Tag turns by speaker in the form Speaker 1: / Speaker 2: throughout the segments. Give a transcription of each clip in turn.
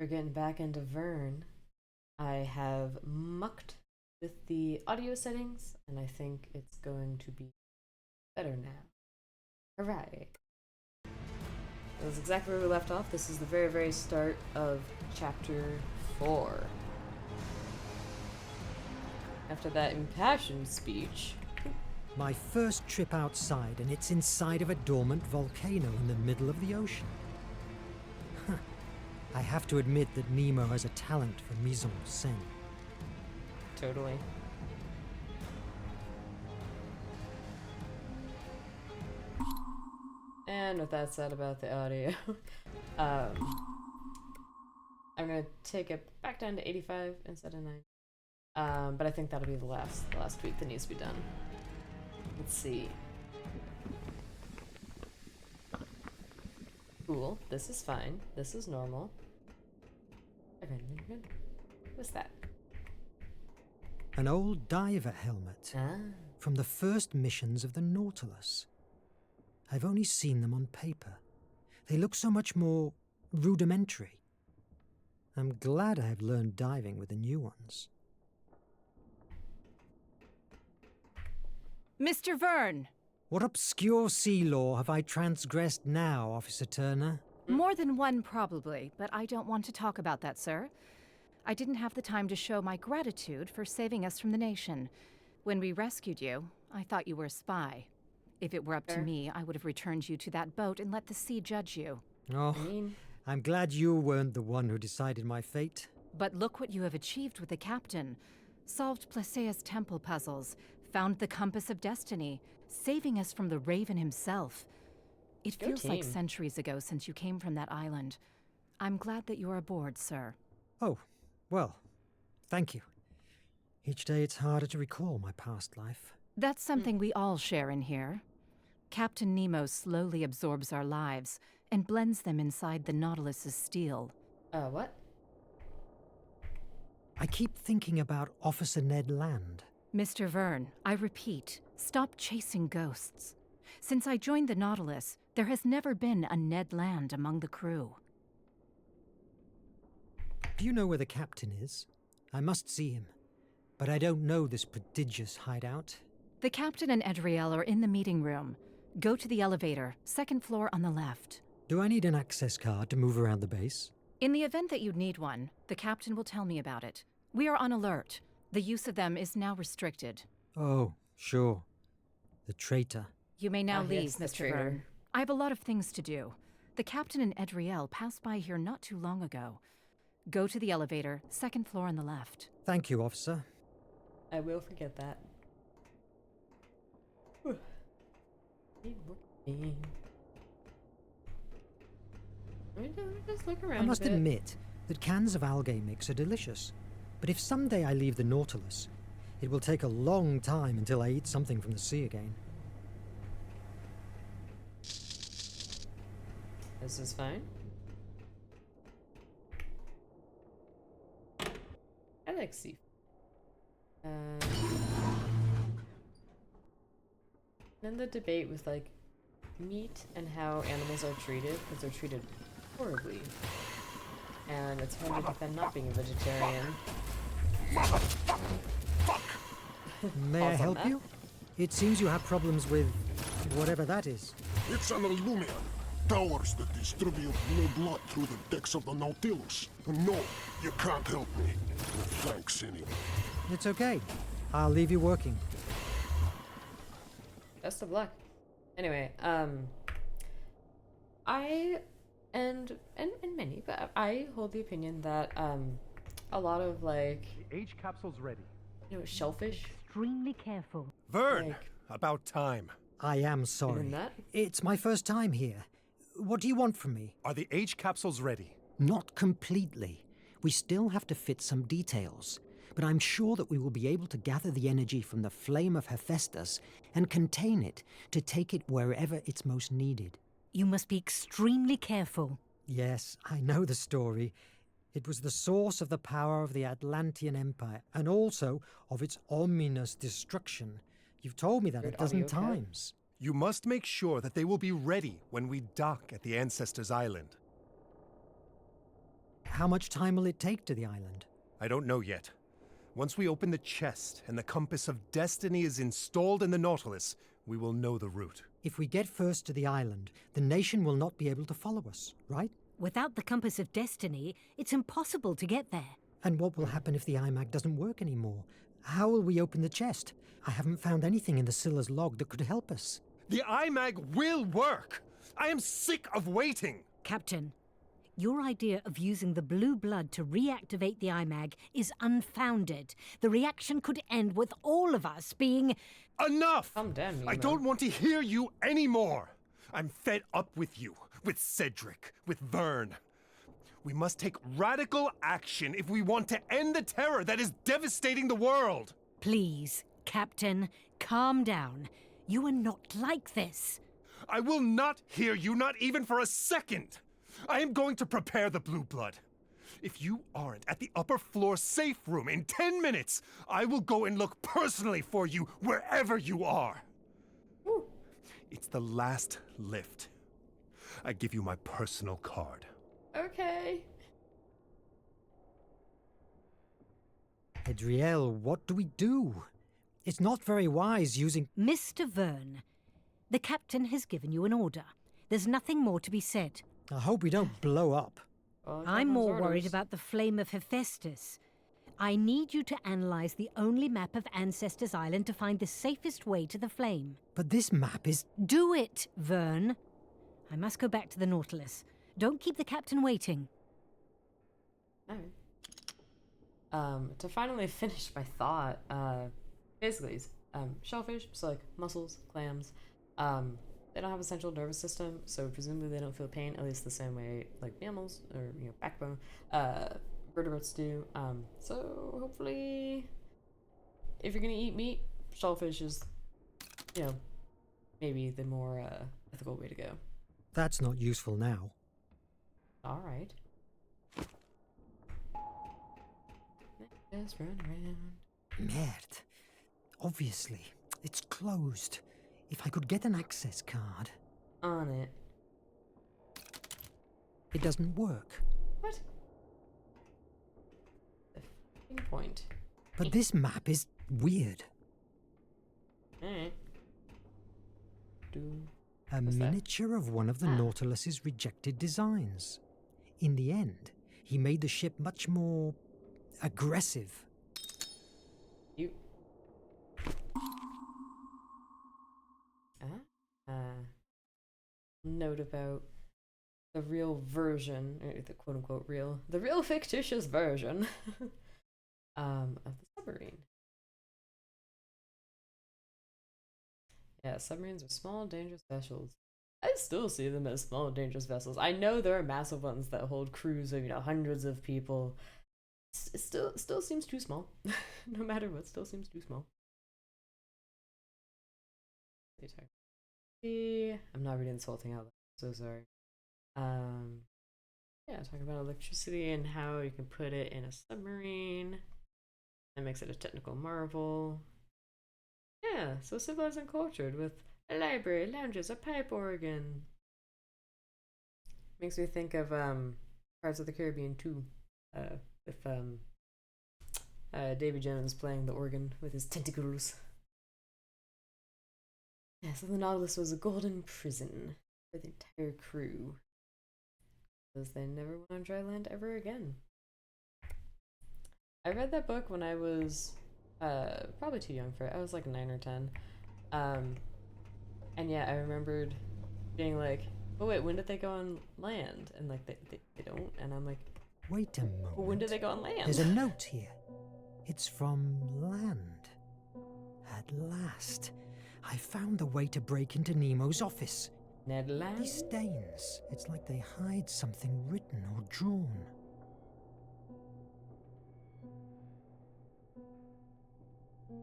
Speaker 1: We're getting back into Verne. I have mucked with the audio settings, and I think it's going to be better now. Hooray! That's exactly where we left off. This is the very, very start of chapter 4. After that impassioned speech.
Speaker 2: My first trip outside, and it's inside of a dormant volcano in the middle of the ocean. I have to admit that Nemo has a talent for mise en scène.
Speaker 1: Totally. And with that said about the audio, I'm gonna take it back down to 85 instead of 9. But I think that'll be the last tweak that needs to be done. Let's see. Cool. This is fine. This is normal. What's that?
Speaker 2: An old diver helmet
Speaker 1: Ah.
Speaker 2: from the first missions of the Nautilus. I've only seen them on paper. They look so much more rudimentary. I'm glad I have learned diving with the new ones.
Speaker 3: Mr. Verne!
Speaker 2: What obscure sea law have I transgressed now, Officer Turner?
Speaker 3: More than one, probably, but I don't want to talk about that, sir. I didn't have the time to show my gratitude for saving us from the nation. When we rescued you, I thought you were a spy. If it were up to me, I would have returned you to that boat and let the sea judge you.
Speaker 2: Oh, I'm glad you weren't the one who decided my fate.
Speaker 3: But look what you have achieved with the captain. Solved Placea's temple puzzles, found the compass of destiny, saving us from the Raven himself. It
Speaker 1: Go
Speaker 3: feels like
Speaker 1: team.
Speaker 3: centuries ago since you came from that island. I'm glad that you're aboard, sir.
Speaker 2: Oh, well, thank you. Each day it's harder to recall my past life.
Speaker 3: That's something we all share in here. Captain Nemo slowly absorbs our lives and blends them inside the Nautilus's steel.
Speaker 1: What?
Speaker 2: I keep thinking about Officer Ned Land.
Speaker 3: Mr. Verne, I repeat, stop chasing ghosts. Since I joined the Nautilus, there has never been a Ned Land among the crew.
Speaker 2: Do you know where the captain is? I must see him, but I don't know this prodigious hideout.
Speaker 3: The captain and Edriel are in the meeting room. Go to the elevator, second floor on the left.
Speaker 2: Do I need an access card to move around the base?
Speaker 3: In the event that you'd need one, the captain will tell me about it. We are on alert. The use of them is now restricted.
Speaker 2: Oh, sure. The traitor.
Speaker 3: You may now leave,
Speaker 1: yes, the
Speaker 3: Mr.
Speaker 1: traitor.
Speaker 3: Verne. I have a lot of things to do. The captain and Edriel passed by here not too long ago. Go to the elevator, second floor on the left.
Speaker 2: Thank you, officer.
Speaker 1: I will forget that. Keep looking. Let me just look around
Speaker 2: I must
Speaker 1: a bit.
Speaker 2: admit that cans of algae mix are delicious. But if someday I leave the Nautilus, it will take a long time until I eat something from the sea again.
Speaker 1: This is fine. I like seafood. Then the debate with like meat and how animals are treated, because they're treated horribly. And it's hard to defend not being a vegetarian.
Speaker 2: May I
Speaker 1: Pause on
Speaker 2: help
Speaker 1: that.
Speaker 2: you? It seems you have problems with whatever that is.
Speaker 4: It's an Illumian. Towers that distribute blue blood through the decks of the Nautilus. No, you can't help me. Thanks anyway.
Speaker 2: It's okay. I'll leave you working.
Speaker 1: Best of luck. Anyway, I and many, but I hold the opinion that a lot of like
Speaker 5: The H capsule's ready.
Speaker 1: shellfish.
Speaker 3: Extremely careful.
Speaker 5: Verne!
Speaker 1: Like-
Speaker 5: About time.
Speaker 2: I am sorry.
Speaker 1: Even that?
Speaker 2: It's my first time here. What do you want from me?
Speaker 5: Are the H capsules ready?
Speaker 2: Not completely. We still have to fit some details. But I'm sure that we will be able to gather the energy from the flame of Hephaestus and contain it to take it wherever it's most needed.
Speaker 6: You must be extremely careful.
Speaker 2: Yes, I know the story. It was the source of the power of the Atlantean Empire, and also of its ominous destruction. You've told me that
Speaker 1: Good
Speaker 2: a dozen
Speaker 1: audio cut.
Speaker 2: times.
Speaker 5: You must make sure that they will be ready when we dock at the Ancestors' Island.
Speaker 2: How much time will it take to the island?
Speaker 5: I don't know yet. Once we open the chest and the compass of destiny is installed in the Nautilus, we will know the route.
Speaker 2: If we get first to the island, the nation will not be able to follow us, right?
Speaker 6: Without the compass of destiny, it's impossible to get there.
Speaker 2: And what will happen if the iMac doesn't work anymore? How will we open the chest? I haven't found anything in the Scylla's log that could help us.
Speaker 5: The iMag will work! I am sick of waiting!
Speaker 6: Captain, your idea of using the blue blood to reactivate the iMag is unfounded. The reaction could end with all of us being...
Speaker 5: Enough!
Speaker 1: Calm down,
Speaker 5: I
Speaker 1: Nemo.
Speaker 5: don't want to hear you anymore! I'm fed up with you, with Cedric, with Verne. We must take radical action if we want to end the terror that is devastating the world!
Speaker 6: Please, Captain, calm down. You are not like this.
Speaker 5: I will not hear you, not even for a second! I am going to prepare the blue blood. If you aren't at the upper floor safe room in 10 minutes, I will go and look personally for you wherever you are.
Speaker 1: Ooh.
Speaker 5: It's the last lift. I give you my personal card.
Speaker 1: Okay.
Speaker 2: Adriel, what do we do? It's not very wise using...
Speaker 6: Mr. Verne, the captain has given you an order. There's nothing more to be said.
Speaker 2: I hope we don't blow up.
Speaker 1: Well,
Speaker 6: I'm
Speaker 1: Captain's
Speaker 6: more worried
Speaker 1: orders.
Speaker 6: about the flame of Hephaestus. I need you to analyze the only map of Ancestors Island to find the safest way to the flame.
Speaker 2: But this map is...
Speaker 6: Do it, Verne. I must go back to the Nautilus. Don't keep the captain waiting.
Speaker 1: Alright. To finally finish my thought, basically, shellfish, so like mussels, clams, they don't have a central nervous system, so presumably they don't feel pain, at least the same way like mammals or backbone, vertebrates do. So hopefully, if you're gonna eat meat, shellfish is, maybe the more ethical way to go.
Speaker 2: That's not useful now.
Speaker 1: All right. Just run around.
Speaker 2: Merde. Obviously, it's closed. If I could get an access card...
Speaker 1: On it.
Speaker 2: It doesn't work.
Speaker 1: What? The f***ing point.
Speaker 2: But this map is weird.
Speaker 1: Alright.
Speaker 2: A
Speaker 1: What's that?
Speaker 2: miniature of one of the
Speaker 1: Ah.
Speaker 2: Nautilus's rejected designs. In the end, he made the ship much more... aggressive.
Speaker 1: You. Note about the real version, or the quote unquote real, the real fictitious version of the submarine. Yeah, submarines are small, dangerous vessels. I still see them as small, dangerous vessels. I know there are massive ones that hold crews of, hundreds of people. It still seems too small. No matter what, still seems too small. I'm not reading this whole thing out. So sorry. Yeah, talking about electricity and how you can put it in a submarine. That makes it a technical marvel. Yeah, so civilized and cultured with a library, lounges, a pipe organ. Makes me think of Pirates of the Caribbean 2, with Davy Jones playing the organ with his tentacles. Yeah, so the Nautilus was a golden prison for the entire crew, because they never went on dry land ever again. I read that book when I was probably too young for it. I was like 9 or 10. And yeah, I remembered being like, oh wait, when did they go on land? And like, they don't. And I'm like,
Speaker 2: Wait a moment.
Speaker 1: well, when did they go on land?
Speaker 2: There's a note here. It's from land. At last, I found the way to break into Nemo's office.
Speaker 1: Ned Land?
Speaker 2: These stains, it's like they hide something written or drawn.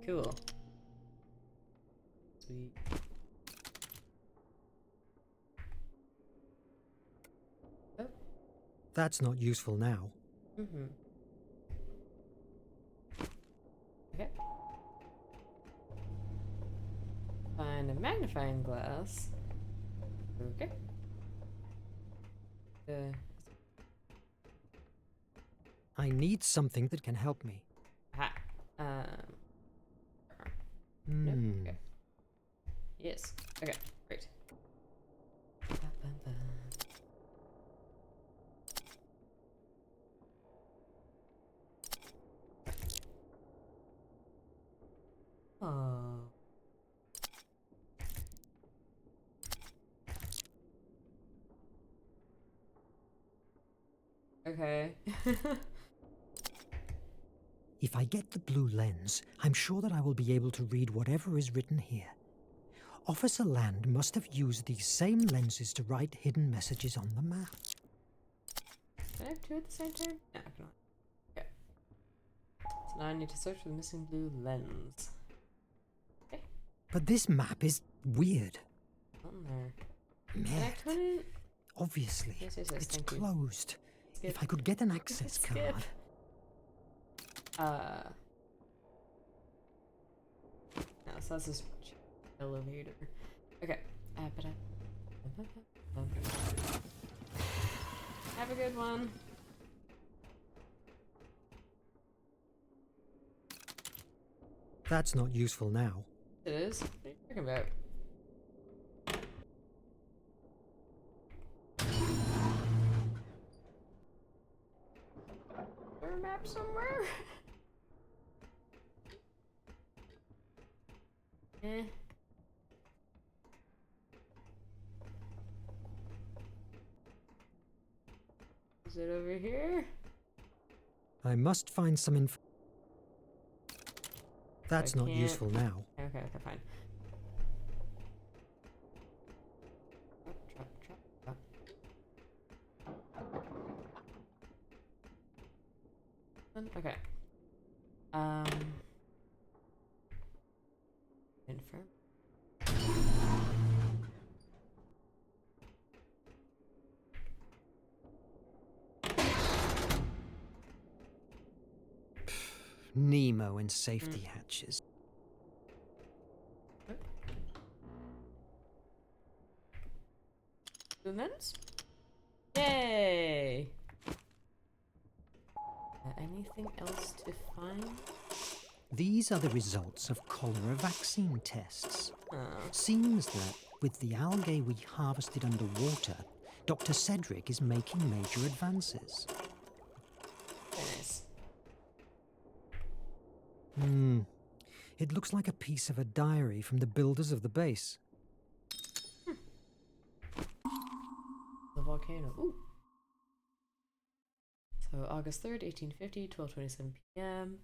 Speaker 1: Cool. Sweet. Oh.
Speaker 2: That's not useful now.
Speaker 1: Mm-hmm. Okay. Find a magnifying glass. Okay.
Speaker 2: I need something that can help me.
Speaker 1: Aha.
Speaker 2: Hmm.
Speaker 1: Nope. Okay. Yes. Okay. Great. Oh. Okay.
Speaker 2: If I get the blue lens, I'm sure that I will be able to read whatever is written here. Officer Land must have used these same lenses to write hidden messages on the map.
Speaker 1: Can I have two at the same time? No, I cannot. Okay. So now I need to search for the missing blue lens. Okay.
Speaker 2: But this map is weird.
Speaker 1: On there. And I
Speaker 2: Meh.
Speaker 1: couldn't.
Speaker 2: Obviously,
Speaker 1: Yes,
Speaker 2: it's
Speaker 1: thank you.
Speaker 2: closed.
Speaker 1: Skip.
Speaker 2: If I could get an access
Speaker 1: Skip.
Speaker 2: card.
Speaker 1: No, so that's just elevator. Okay. Have a good one.
Speaker 2: That's not useful now.
Speaker 1: It is. What are you talking about? Is there a map somewhere? Eh. Is it over here?
Speaker 2: I must find some info. That's
Speaker 1: I
Speaker 2: not
Speaker 1: can't-
Speaker 2: useful now.
Speaker 1: Okay, fine. Drop. Okay. Confirm.
Speaker 2: Nemo and safety hatches.
Speaker 1: Blue lens? Yay! Anything else to find?
Speaker 2: These are the results of cholera vaccine tests.
Speaker 1: Oh.
Speaker 2: Seems that with the algae we harvested underwater, Dr. Cedric is making major advances.
Speaker 1: Very nice.
Speaker 2: It looks like a piece of a diary from the builders of the base.
Speaker 1: The volcano. Ooh. So August 3rd, 1850, 12:27 p.m.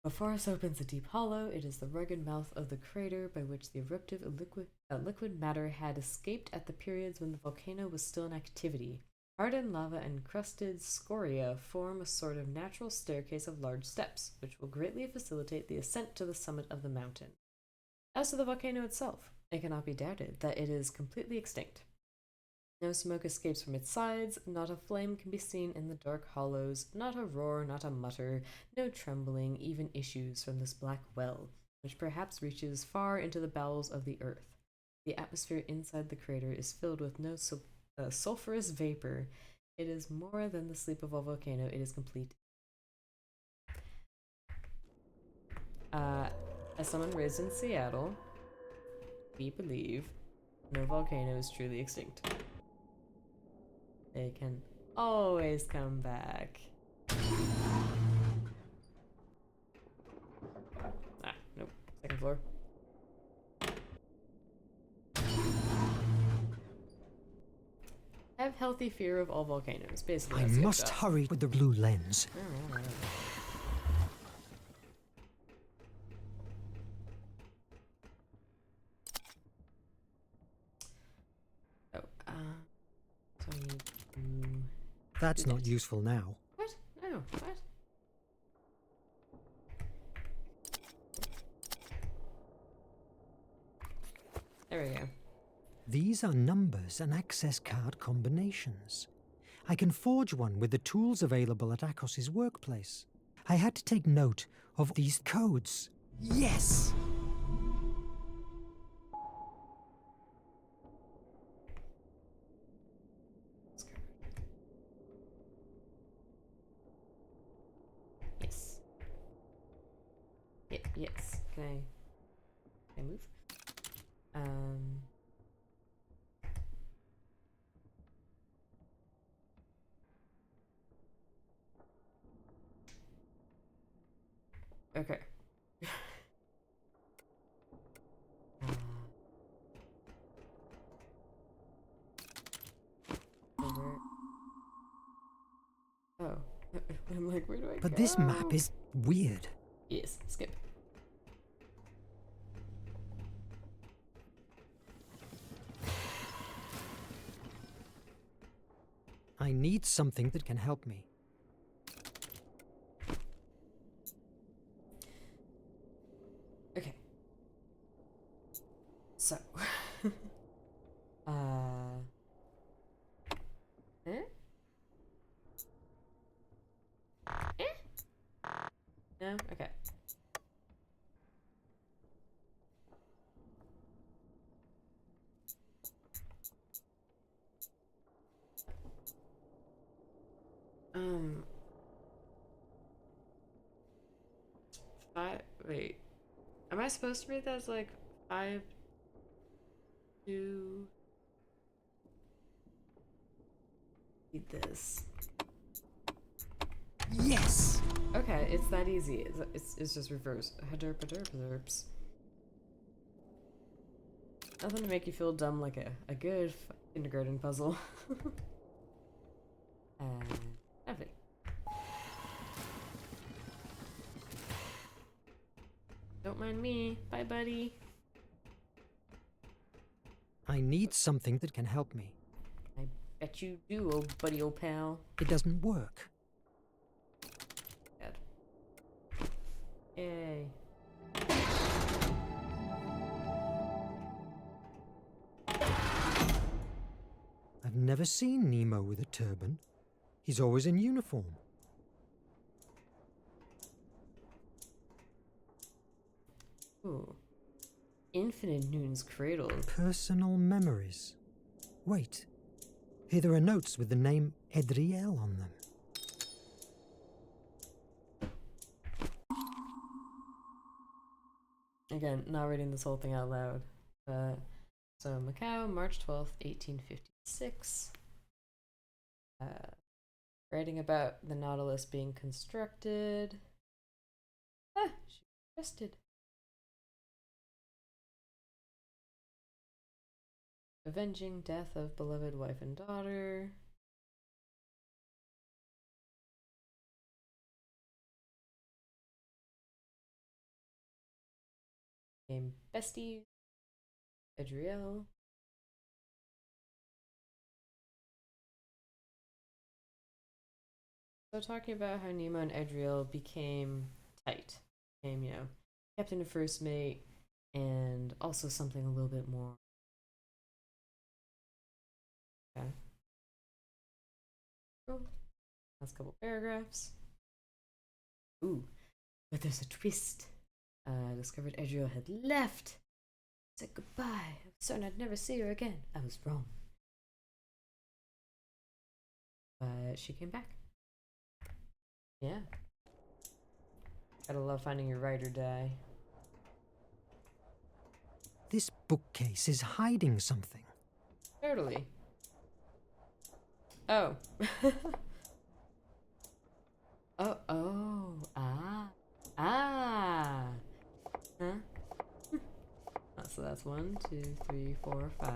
Speaker 1: Before us opens a deep hollow. It is the rugged mouth of the crater by which the eruptive liquid matter had escaped at the periods when the volcano was still in activity. Hardened lava and crusted scoria form a sort of natural staircase of large steps, which will greatly facilitate the ascent to the summit of the mountain. As to the volcano itself, it cannot be doubted that it is completely extinct. No smoke escapes from its sides, not a flame can be seen in the dark hollows, not a roar, not a mutter, no trembling even issues from this black well, which perhaps reaches far into the bowels of the earth. The atmosphere inside the crater is filled with no sulfurous vapor. It is more than the sleep of a volcano, it is complete. As someone raised in Seattle, we believe no volcano is truly extinct. They can always come back. Nope. Second floor. I have healthy fear of all volcanoes, basically.
Speaker 2: I
Speaker 1: that's the
Speaker 2: must
Speaker 1: upshot.
Speaker 2: hurry with the blue lens.
Speaker 1: Oh, so I need to...
Speaker 2: That's not useful now.
Speaker 1: What? No, what? There we go.
Speaker 2: These are numbers and access card combinations. I can forge one with the tools available at Akos's workplace. I had to take note of these codes. Yes!
Speaker 1: Yes. Can I move? Okay. Over. Oh. I'm like, where do I go?
Speaker 2: But this map is weird.
Speaker 1: Yes, skip.
Speaker 2: I need something that can help me.
Speaker 1: Okay. So. Eh? Eh? No? Okay. Wait. Am I supposed to read that as like 5, 2? Read this.
Speaker 2: Yes!
Speaker 1: Okay, it's that easy. It's just reverse. Derps. Nothing to make you feel dumb like a good kindergarten puzzle. Lovely. Don't mind me. Bye, buddy.
Speaker 2: I need something that can help me.
Speaker 1: I bet you do, old buddy, old pal.
Speaker 2: It doesn't work.
Speaker 1: Bad. Yay.
Speaker 2: I've never seen Nemo with a turban. He's always in uniform.
Speaker 1: Ooh. Infinite Noon's Cradle.
Speaker 2: Personal memories. Wait. Here there are notes with the name Edriel on them.
Speaker 1: Again, not reading this whole thing out loud. So Macau, March 12th, 1856. Writing about the Nautilus being constructed. Ah, she was arrested. Avenging death of beloved wife and daughter. Game bestie. Adriel. So talking about how Nemo and Adriel became tight. Became, captain and first mate, and also something a little bit more. Okay. Cool. Last couple paragraphs. Ooh, but there's a twist. I discovered Adriel had left. Said goodbye. I was certain I'd never see her again. I was wrong. But she came back. Yeah. Gotta love finding your ride or die.
Speaker 2: This bookcase is hiding something.
Speaker 1: Totally. Oh. Ah. Huh? Oh, so that's 1, 2, 3, 4, 5.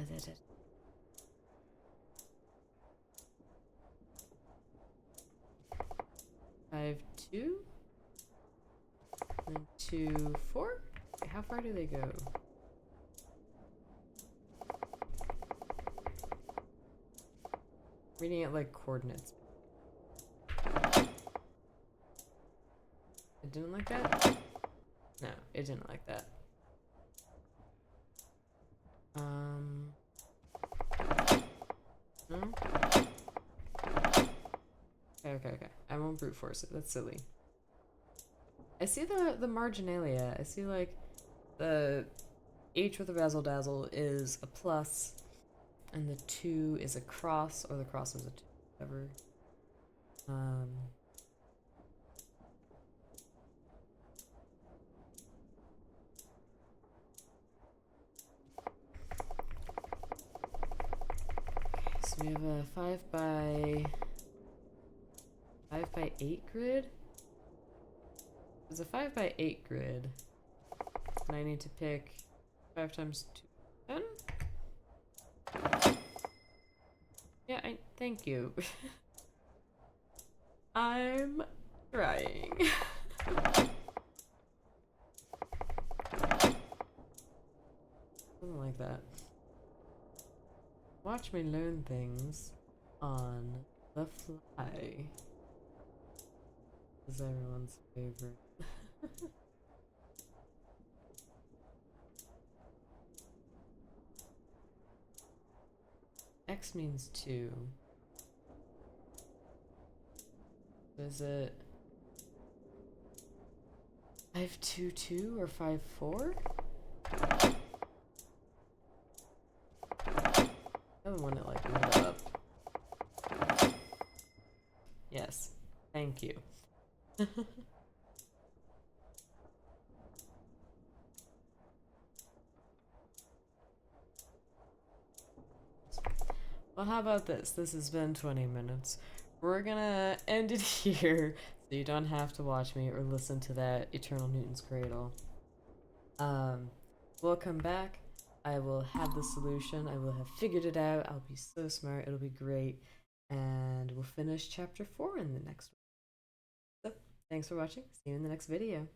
Speaker 1: That's it. Five, 2? And 2, 4? Wait, how far do they go? Reading it like coordinates. It didn't like that? No, it didn't like that. No? Okay. I won't brute force it. That's silly. I see the marginalia. I see like the H with the razzle dazzle is a plus, and the 2 is a cross, or the cross is a 2, whatever. So we have a 5 by 8 grid. There's a 5 by 8 grid, and I need to pick 5 times 2, 10. Yeah, thank you. I'm trying. Something like that. Watch me learn things on the fly. Is everyone's favorite. X means 2. Is it 5-2-2 or 5-4? I want to like move it up. Yes, thank you. Well, how about this? This has been 20 minutes. We're gonna end it here so you don't have to watch me or listen to that Eternal Newton's Cradle. We'll come back. I will have the solution. I will have figured it out. I'll be so smart. It'll be great. And we'll finish chapter 4 in the next one. So, thanks for watching. See you in the next video.